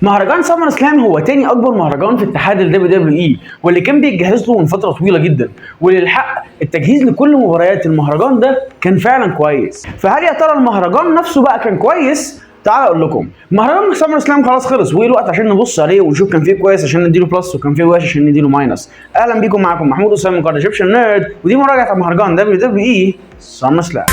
مهرجان سامر سلام هو تاني اكبر مهرجان في اتحاد الدبليو دبليو اي، واللي كان بيتجهز له من فتره طويله جدا، وللحق التجهيز لكل مباريات المهرجان ده كان فعلا كويس. فهل يا ترى المهرجان نفسه بقى كان كويس؟ تعالى اقول لكم. مهرجان سامر سلام خلاص خلص، وايه الوقت عشان نبص عليه ونشوف كان فيه كويس عشان نديله بلس وكان فيه وحش عشان نديله ماينس. اهلا بيكم، معاكم محمود اسامه من قناه ايجيبشن نيرد، ودي مراجعه مهرجان دبليو دبليو اي سامر سلام.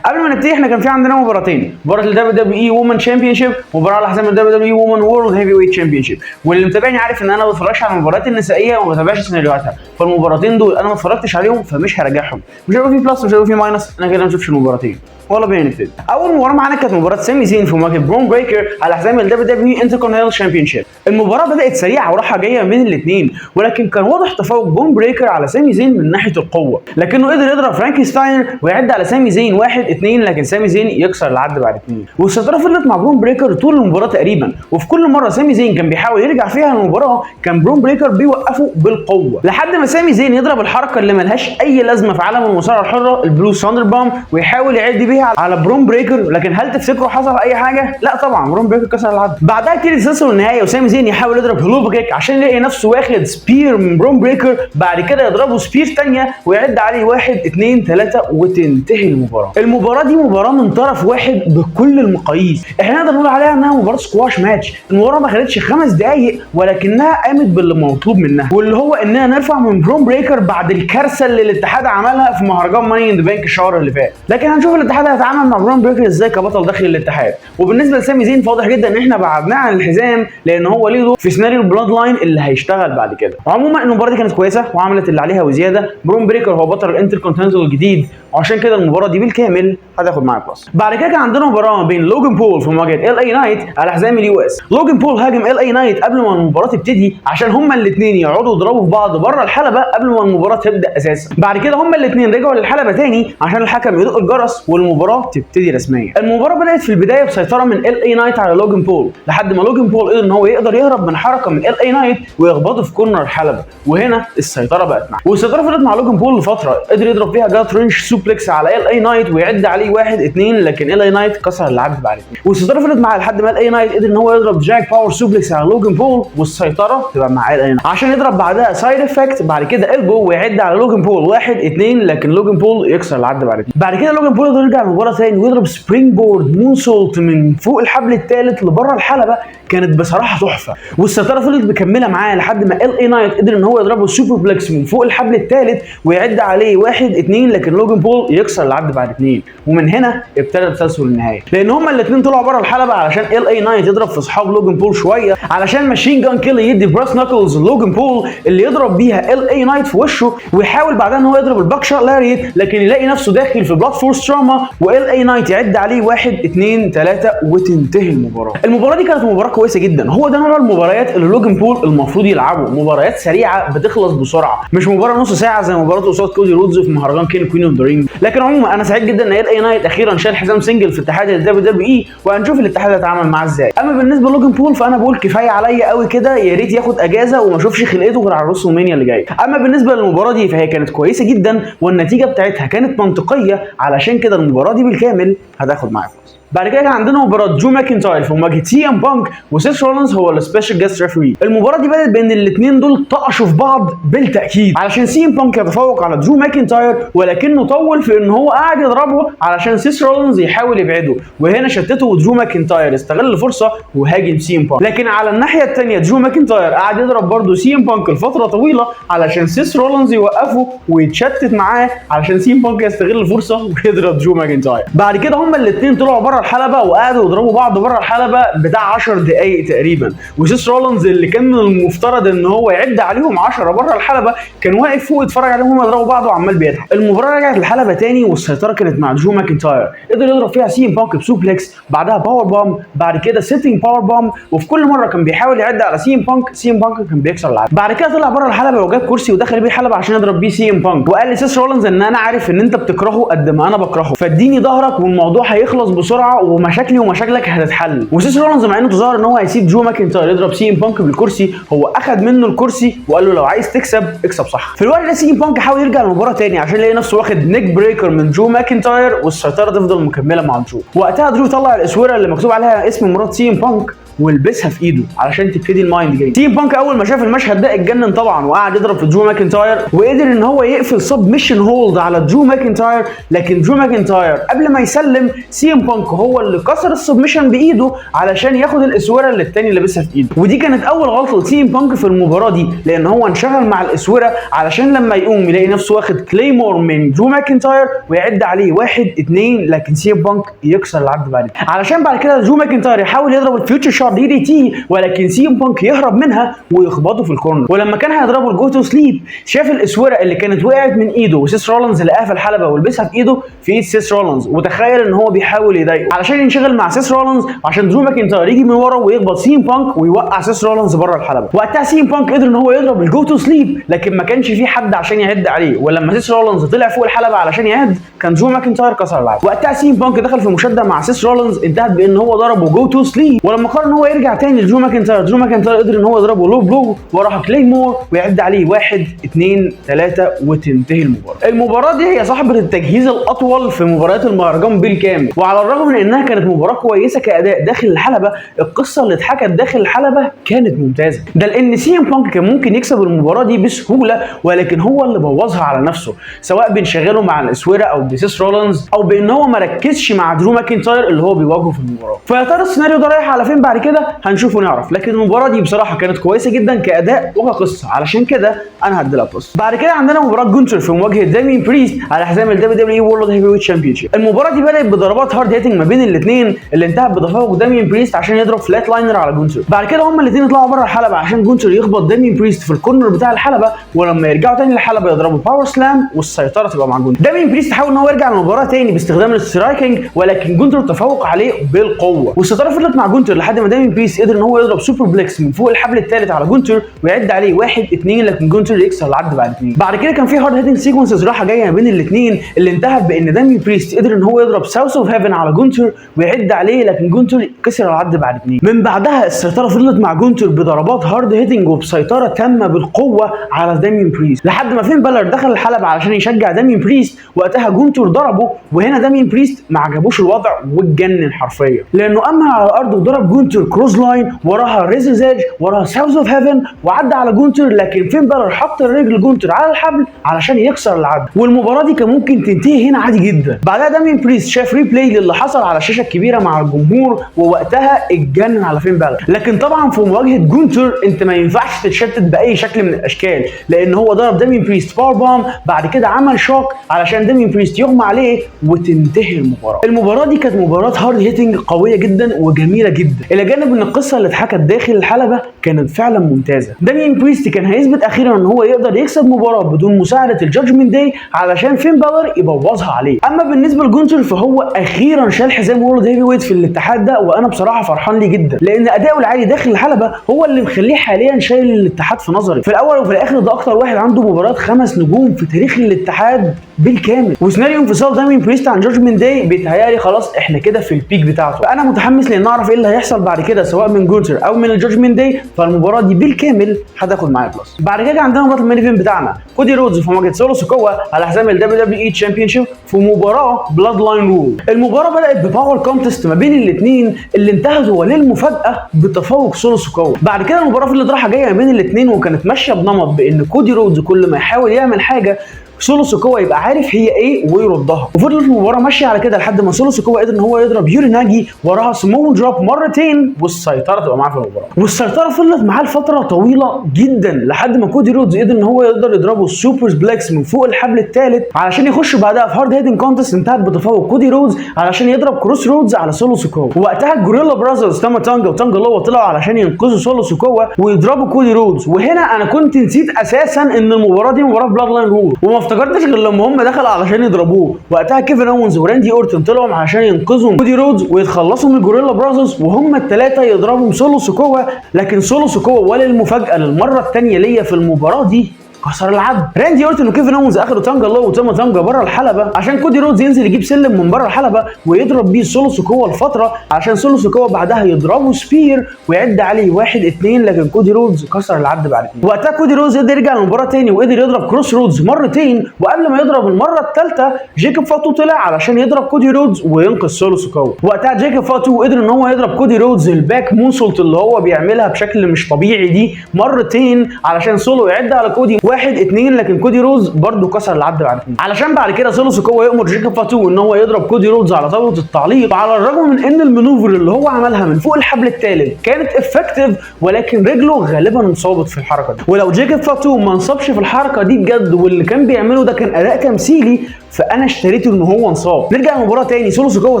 قبل ما نبتدي احنا كان في عندنا مباراتين، مباراه الدبليو دبليو اي وومن تشامبيون شيب ومباراه على حساب الدبليو دبليو اي وومن وورلد هيفي ويت تشامبيون شيب. واللي متابعني عارف ان انا ما بتفرجش على المباريات النسائيه وما بتابعش سيناريوهاتها، فالمباراتين دول انا ما اتفرجتش عليهم فمش هراجعهم، مش هيبقى في بلس مش هيبقى في ماينس، انا كده ما شفتش المباراتين. ولا بينا نبتدي. اول مباراه معانا كانت مباراه سامي زين في مواجهه برون بريكر على حساب الدبليو دبليو اي انتركونتيننتال تشامبيون شيب. المباراه بدات سريعه وراحه جايه بين الاثنين، ولكن كان واضح تفوق برون بريكر على سامي زين من ناحيه القوه، لكنه قدر يضرب فرانكنشتاين ويعد على سامي زين 1-2، لكن سامي زين يكسر العد بعد 2. والسيطره فضلت مع برون بريكر طول المباراه تقريبا، وفي كل مره سامي زين كان بيحاول يرجع فيها المباراه كان برون بريكر بيوقفه بالقوه، لحد ما سامي زين يضرب الحركه اللي ملهاش اي لازمه في عالم المصارعه الحره، البلو ثاندر بام، ويحاول يعد بيها على برون بريكر. لكن هل تفتكروا حصل اي حاجه؟ لا طبعا، برون بريكر كسر العد. بعدها كده توصلوا النهايه وسامي زين يحاول يضرب هلوفا كيك عشان يلاقي نفسه واخد سبير من برون بريكر، بعد كده يضربه سبير ثانيه ويعد عليه 1-2-3 وتنتهي المباراه. المباراه دي مباراه من طرف واحد بكل المقاييس، احنا نقدر نقول عليها انها مباراه سكواش ماتش. المباراه ما خدتش 5 دقائق ولكنها قامت باللي مطلوب منها، واللي هو اننا نرفع من برون بريكر بعد الكارثه اللي الاتحاد عملها في مهرجان ماني ان ذا بانك الشهر اللي فات. لكن هنشوف الاتحاد هيتعامل مع برون بريكر ازاي كبطل داخل الاتحاد. وبالنسبه لسامي زين فواضح جدا ان احنا بعدناه عن الحزام، لان هو ليه دور في سيناريو البلاد لاين اللي هيشتغل بعد كده. عموما المباراه دي كانت كويسه وعملت اللي عليها وزياده. برون بريكر هو بطل الانتركونتيننتال الجديد، وعشان كده المباراه دي بالكامل هتاخد معايا بلس. بعد كده كان عندنا مباراه بين لوجان بول في مواجهه ال اي نايت على حزام اليو اس. لوجان بول هاجم ال اي نايت قبل ما المباراه تبتدي عشان هما الاثنين يقعدوا يضربوا في بعض بره الحلبه قبل ما المباراه تبدا اساسا. بعد كده هما الاثنين رجعوا للحلبه تاني عشان الحكم يدق الجرس والمباراه تبتدي رسميا. المباراه بدات في البدايه بسيطره من ال اي نايت على لوجان بول، لحد ما لوجان بول قدر ان هو يقدر يهرب من حركه من ال اي نايت ويخبطه في كورنر الحلبه، وهنا السيطره بقت معاه. والسيطره فضلت مع لوجان بول لفتره، قدر يضرب فيها جات رينش سوبلكس على ال اي نايت ويعد عليه 1-2، لكن ال اي نايت كسر العد بعد 2. والسيطره فضلت معاه لحد ما ال اي نايت قدر ان هو يضرب جاك باور سوبلكس على لوجان بول، والسيطره تبقى مع ال اي نايت عشان يضرب بعدها سايد افكت، بعد كده البو ويعد على لوجان بول 1-2، لكن لوجان بول يكسر العد بعد 2. بعد كده لوجان بول يقدر يرجع المباراه ثاني ويضرب سبرينج بورد مون سولت من فوق الحبل الثالث لبره الحلبه، كانت بصراحه تحفه. والسيطره فضلت مكمله معاه لحد ما ال اي نايت قدر ان هو يضربه سوبر بلكس من فوق الحبل الثالث ويعد عليه 1-2، لكن لوجان بول يكسر العد بعد 2. ومن هنا ابتدى التسلسل النهائي، لان هما الاثنين طلعوا بره الحلبه علشان ال اي نايت يضرب في اصحاب لوجان بول شويه، علشان ماشين جان كيلي يدي براس ناكلز لوجان بول اللي يضرب بيها ال اي نايت في وشه، ويحاول بعدها ان هو يضرب الباكشا لاريت، لكن يلاقي نفسه داخل في بلاد فورس تراما وال اي نايت يعد عليه 1-2-3 وتنتهي المباراه. المباراه دي كانت مباراه كويسه جدا، هو ده نوع المباريات اللي لوجان بول المفروض يلعبه، مباريات سريعه بتخلص بسرعه، مش مباراه نص ساعه زي مباراه قصاد كودي رودز في مهرجان كين كوين اوف ذا رينج. لكن عموما انا سعيد جدا ان ال اي نايت اخيرا شال حزام سنجل في اتحاد الدبليو دبليو اي، وهنشوف الاتحاد هيتعامل معاه ازاي. اما بالنسبه لوجان بول فانا بقول كفايه عليا قوي كده، يا ريت ياخد اجازه وما اشوفش خلقته غير على الرسل المانيا اللي جاي. اما بالنسبه للمباراه دي فهي كانت كويسه جدا والنتيجه بتاعتها كانت منطقيه، علشان كده المباراه دي بالكامل هتاخد معايا. بعد كده كان عندنا مباراه درو ماكنتاير في مواجهه سي ام بانك وسيث رولينز هو السبيشال جيست ريفري. المباراه دي بدات بان الاثنين دول طقشوا في بعض بالتاكيد، علشان سي ام بانك يتفوق على درو ماكنتاير، ولكنه طول في ان هو قاعد يضربه علشان سيث رولينز يحاول يبعده، وهنا شتته ودرو ماكنتاير استغل الفرصه وهاجم سي ام بانك. لكن على الناحيه الثانيه درو ماكنتاير قاعد يضرب برده سي ام بانك لفتره طويله علشان سيث رولينز يوقفه ويتشتت معاه علشان سي ام بانك يستغل الفرصه ويضرب درو ماكنتاير. بعد كده هما الاثنين طلعوا بره الحلبه وقعدوا يضربوا بعض بره الحلبه بتاع 10 دقائق تقريبا، وسيث رولينز اللي كان من المفترض ان هو يعد عليهم 10 بره الحلبه كان واقف فوق يتفرج عليهم هما يضربوا بعض وعمال بيضحك. المباراه رجعت الحلبه تاني والسيطره كانت مع درو ماكنتاير، قدر يضرب فيها سي ام بانك بسوبلكس، بعدها باور بام، بعد كده سيتنج باور بام، وفي كل مره كان بيحاول يعد على سي ام بانك، سي ام بانك كان بيكسر العد. بعد كده طلع بره الحلبه وجاب كرسي ودخل بيه الحلبه عشان يضرب بيه سي ام بانك، وقال لسيث رولينز ان انا عارف ان انت بتكرهه قد ما انا بكرهه، فاديني ظهرك والموضوع هيخلص بسرعه بسرعه ومشاكلي ومشاكلك هتتحل. وسيس رولينز مع انه تظاهر ان هو هيسيب جو ماكنتاير يضرب سي ام بانك بالكرسي، هو اخد منه الكرسي وقال له لو عايز تكسب اكسب صح. في الوقت ده سي ام بانك حاول يرجع للمباراه تاني عشان يلاقي نفسه واخد نيك بريكر من جو ماكنتاير والسيطره تفضل مكمله مع جو. وقتها درو طلع الاسوره اللي مكتوب عليها اسم مرات سي ام بانك ولبسها في ايده علشان تبتدي المايند جيم. سي ام بانك اول ما شاف المشهد ده اتجنن طبعا وقعد يضرب في درو ماكنتاير وقدر ان هو يقفل سبمشن هولد على درو ماكنتاير، لكن درو ماكنتاير قبل ما يسلم سي ام بانك هو اللي كسر السبمشن بايده علشان ياخد الاسوره اللي التاني لابسها في ايده. ودي كانت اول غلطه لسي ام بانك في المباراه دي، لان هو انشغل مع الاسوره علشان لما يقوم يلاقي نفسه واخد كليمور من درو ماكنتاير ويعد عليه 1 2، لكن سي ام بانك يكسر العد بعد كده علشان بعد كده درو ماكنتاير يحاول يضرب الفيوتشر شوت دي تي، ولكن سي ام بانك يهرب منها ويخبطه في الكورنر. ولما كان هيضربه الجو تو سليب شاف الاسوره اللي كانت وقعت من ايده وسيس رولينز لقاها في الحلبه ولبسها في ايده في ايد سيس رولينز، وتخيل ان هو بيحاول يضايقه علشان ينشغل مع سيس رولينز عشان درو ماكنتاير يجي من ورا ويخبط سي ام بانك ويوقع سيس رولينز بره الحلبه. وقتها سي ام بانك قدر ان هو يضرب الجو تو سليب، لكن ما كانش في حد عشان يعد عليه، ولما سيس رولينز طلع فوق الحلبه علشان يعد كان درو ماكنتاير كسر العد. وقتها سي ام بانك دخل في مشاده مع سيس رولينز انتهت بان هو ضربه جو تو سليب، ولما قرر ان هو يرجع تاني لدرو ماكنتاير قدر ان هو يضربه لو بلو وراح كليمور ويعد عليه 1 2 3 وتنتهي المباراه. المباراه دي هي صاحبه التجهيز الاطول في مباريات المهرجان بالكامل، وعلى الرغم من انها كانت مباراه كويسه كاداء داخل الحلبه، القصه اللي اتحكت داخل الحلبه كانت ممتازه. ده لان سي ام بانك كان ممكن يكسب المباراه دي بسهوله، ولكن هو اللي بوظها على نفسه، سواء بانشغاله مع الاسوره او بسيس رولينز او بان هو ما ركزش مع درو ماكنتاير اللي هو بيواجهه في المباراه. فيا ترى السيناريو ده رايح على فين بعد كده؟ هنشوفه نعرف. لكن المباراه دي بصراحه كانت كويسه جدا كاداء وكقصه، علشان كده انا هدي لها بلس. بعد كده عندنا مباراه جونتر في مواجهه دامين بريست على حزام الدبليو دبليو اي وورلد هيفي ويت شامبيونشيب. المباراه دي بدات بضربات هارد هيتنج ما بين الاثنين اللي انتهت بتفوق دامين بريست عشان يضرب فلات لاينر على جونتر. بعد كده هما الاثنين يطلعوا بره الحلبه عشان جونتر يخبط دامين بريست في الكورنر بتاع الحلبه، ولما يرجعوا تاني للحلبه يضربوا باور سلام والسيطره تبقى مع جونتر. دامين بريست حاول ان هو يرجع للمباراه تاني باستخدام السترايكنج، ولكن جونتر تفوق عليه بالقوه، والسيطره فضلت مع جونتر لحد ما دامين بريست قدر ان هو يضرب سوبر بليكس من فوق الحبل الثالث على جونتر ويعد عليه 1 2، لكن جونتر يكسر العد بعد 2. بعد كده كان في هارد هيتنج سيكونسز رايحه جايه ما بين الاثنين اللي انتهت بان دامين بريست قدر ان هو يضرب ساوث اوف هيفن على جونتر ويعد عليه، لكن جونتر كسر العد بعد 2. من بعدها السيطره فضلت مع جونتر بضربات هارد هيتنج وبسيطره تامه بالقوه على دامين بريست لحد ما فين بالر دخل الحلبه علشان يشجع دامين بريست. وقتها جونتر ضربه، وهنا دامين بريست ما عجبوش الوضع واتجنن حرفيا، لانه قام على الارض وضرب جونتر كروز لاين وراها ريزرز ايدج وراها ساوث اوف هيفن وعدى على جونتر، لكن فين بالر حط الرجل جونتر على الحبل علشان يكسر العد. والمباراه دي كان ممكن تنتهي هنا عادي جدا. بعدها دامين بريست شاف ريبلاي للي حصل على الشاشه الكبيره مع الجمهور ووقتها اتجنن على فين بالر. لكن طبعا في مواجهه جونتر انت ما ينفعش تتشتت باي شكل من الاشكال، لان هو ضرب دامين بريست باور بام، بعد كده عمل شوك علشان دامين بريست يغمى عليه وتنتهي المباراه. المباراه دي كانت مباراه هارد هيتنج قويه جدا وجميله جدا، الى جانب ان القصه اللي اتحكت داخل الحلبه كانت فعلا ممتازه. دامين بريست كان هيثبت اخيرا ان هو يقدر يكسب مباراه بدون مساعده الجادجمنت داي علشان فين بالر يبوظها عليه. اما بالنسبه لجونتر فهو اخيرا شال حزام وورلد هيفي ويت في الاتحاد ده، وانا بصراحه فرحان ليه جدا، لان اداؤه العالي داخل الحلبه هو اللي مخليه حاليا شايل الاتحاد في نظري. في الاول وفي الاخر ده اكتر واحد عنده مباراه 5 نجوم في تاريخ الاتحاد بالكامل، وسيناريو انفصال دامين بريست عن جادجمنت داي بيتهيألي خلاص احنا كده في البيك بتاعته. فانا متحمس لان اعرف ايه اللي هيحصل بعد كده سواء من جونتر او من الجادجمنت داي، فالمباراه دي بالكامل هتاخد معايا بلس. بعد كده عندنا مباراه المين ايفنت بتاعنا كودي رودز في مواجهه سولو سيكوا على حزام الدبليو دبليو اي تشامبيونشيب في مباراه بلاد لاين رول. المباراه بدات بباور كونتست ما بين الاثنين اللي انتهت وللمفاجاه بتفوق سولو سيكوا. بعد كده المباراه فضلت رايحه جايه ما بين الاثنين وكانت ماشيه بنمط بان كودي رودز كل ما يحاول يعمل حاجه سولو سيكوا يبقى عارف هي ايه ويردها، وفضلت المباراه ماشيه على كده لحد ما سولو سيكوا قدر ان هو يضرب يوري ناجي وراها سمول دروب مرتين والسيطره تبقى معاه في المباراه. والسيطره فضلت معاه لفتره طويله جدا لحد ما كودي رودز قدر ان هو يقدر يضربه السوبر بلاكس من فوق الحبل الثالث علشان يخش بعدها في هارد هيدنج كونتست انتهت بتفوق كودي رودز علشان يضرب كروس رودز على سولو سيكوا. وقتها الجوريلا براذرز تاما تانجا وتانجا لوا طلعوا علشان ينقذوا سولو سيكوا ويضربوا كودي رودز. وهنا انا كنت نسيت اساسا ان المباراه دي مباراه بلاد لاين رول، وما افتكرتش غير لما هم دخلوا علشان يضربوه. وقتها كيفن اونز وراندي اورتن طلعوا علشان ينقذوا كودي رودز ويتخلصوا من الجوريلا براذرز وهم الثلاثه يضربوا سولو سيكوا. لكن سولو سيكوا وللمفاجاه للمره الثانيه ليا في المباراه دي كسر العد. راندي اورتن وكيفن اونز اخدوا تانجا لو وتاما تانجا بره الحلبه عشان كودي رودز ينزل يجيب سلم من بره الحلبه ويضرب بيه سولو سيكوا لفتره عشان سولو سيكوا بعدها يضربه سبير ويعد عليه 1-2، لكن كودي رودز كسر العد بعد 2. وقتها كودي رودز قدر يرجع للمباراه تاني وقدر يضرب كروس رودز مرتين، وقبل ما يضرب المره الثالثه جيكوب فاتو طلع علشان يضرب كودي رودز وينقذ سولو سيكوا. وقتها جيكوب فاتو قدر ان هو يضرب كودي رودز الباك مونسولت اللي هو بيعملها بشكل مش طبيعي دي مرتين علشان سولو يعد على كودي 1-2، لكن كودي رودز برده كسر العد بعد 2. علشان بعد كده سولو سيكوا يأمر جيكوب فاتو ان هو يضرب كودي رودز على طاوله التعليق. وعلى الرغم من ان المانوفر اللي هو عملها من فوق الحبل الثالث كانت افكتيف، ولكن رجله غالبا انصابت في الحركه دي. ولو جيكوب فاتو ما انصابش في الحركه دي بجد واللي كان بيعمله ده كان اداء تمثيلي، فانا اشتريته ان هو انصاب. نرجع للمباراه تاني، سولو سيكوا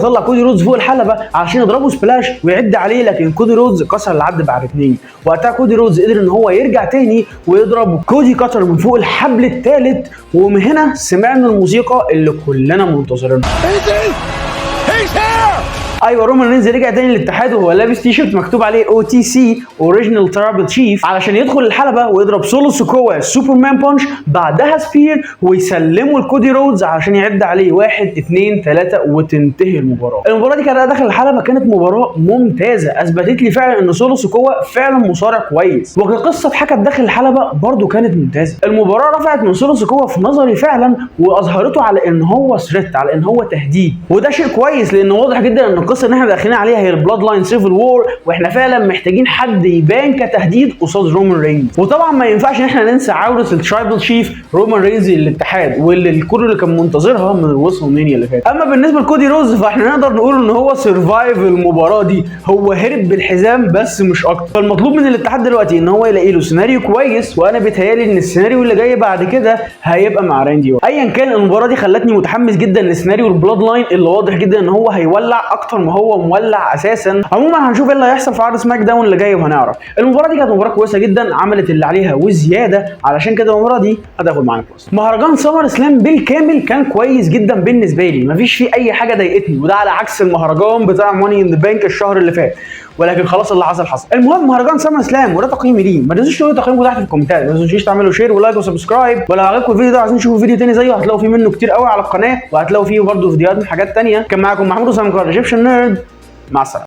طلع كودي رودز فوق الحلبه عشان يضربه سبلاش ويعد عليه، لكن كودي رودز كسر العد بعد 2. وقتها كودي رودز قدر ان هو يرجع تاني ويضرب كودي كاتر من فوق الحبل الثالث، ومن هنا سمعنا الموسيقى اللي كلنا منتظرينها. ايوه، رومان رينز رجع تاني للاتحاد وهو لابس تي شيرت مكتوب عليه OTC اوريجينال ترابل تشيف علشان يدخل الحلبه ويضرب سولو سيكوا سوبرمان بانش، بعدها سبير ويسلمه لكودي رودز عشان يعد عليه 1-2-3 وتنتهي المباراه. المباراه دي كانت داخل الحلبه كانت مباراه ممتازه، اثبتت لي فعلا ان سولو سيكوا فعلا مصارع كويس، وكقصه اتحكت داخل الحلبه برده كانت ممتازه. المباراه رفعت من سولو سيكوا في نظري فعلا واظهرته على ان هو ثريت، على ان هو تهديد، وده شيء كويس لان واضح جدا ان القصه اللي احنا داخلين عليها هي البلاد لاين سيفل وور، واحنا فعلا محتاجين حد يبان كتهديد قصاد رومان رينز. وطبعا ما ينفعش ان احنا ننسى عوده الترايبل شيف رومان رينز للاتحاد، واللي الكل اللي كان منتظرها من الوصل مانيا اللي فات. اما بالنسبه لكودي رودز فاحنا نقدر نقول ان هو سرفايف المباراه دي، هو هرب بالحزام بس مش اكتر. فالمطلوب من الاتحاد دلوقتي ان هو يلاقي له سيناريو كويس، وانا بيتهيالي ان السيناريو اللي جاي بعد كده هيبقى مع راندي. ايا كان المباراه دي خلتني متحمس جدا لسيناريو البلاد لاين اللي واضح جدا ان هو هيولع اكتر ما هو مولع اساسا. عموما هنشوف ايه اللي هيحصل في عرض سماك داون اللي جاي وهنعرف. المباراه دي كانت مباراه كويسه جدا، عملت اللي عليها وزياده، علشان كده المباراه دي هتاخد معانا بلس. مهرجان سمر سلام بالكامل كان كويس جدا بالنسبه لي، مفيش فيه اي حاجه ضايقتني، وده على عكس المهرجان بتاع ماني ان ذا بانك الشهر اللي فات، ولكن خلاص اللي حصل حصل. المهم مهرجان سمر سلام وده تقييمي ليه. ما تنسوش تقولوا تقييمكم تحت في الكومنتات، ما تنسوش تعملوا شير ولايك وسبسكرايب، ولو عجبكم الفيديو ده عايزين تشوفوا فيديو تاني زيه هتلاقوا فيه منه كتير قوي على القناه، وهتلاقوا فيه برده فيديوهات من حاجات تانيه. كان معاكم محمود اسامه من ايجيبشن نيرد، مع السلامه.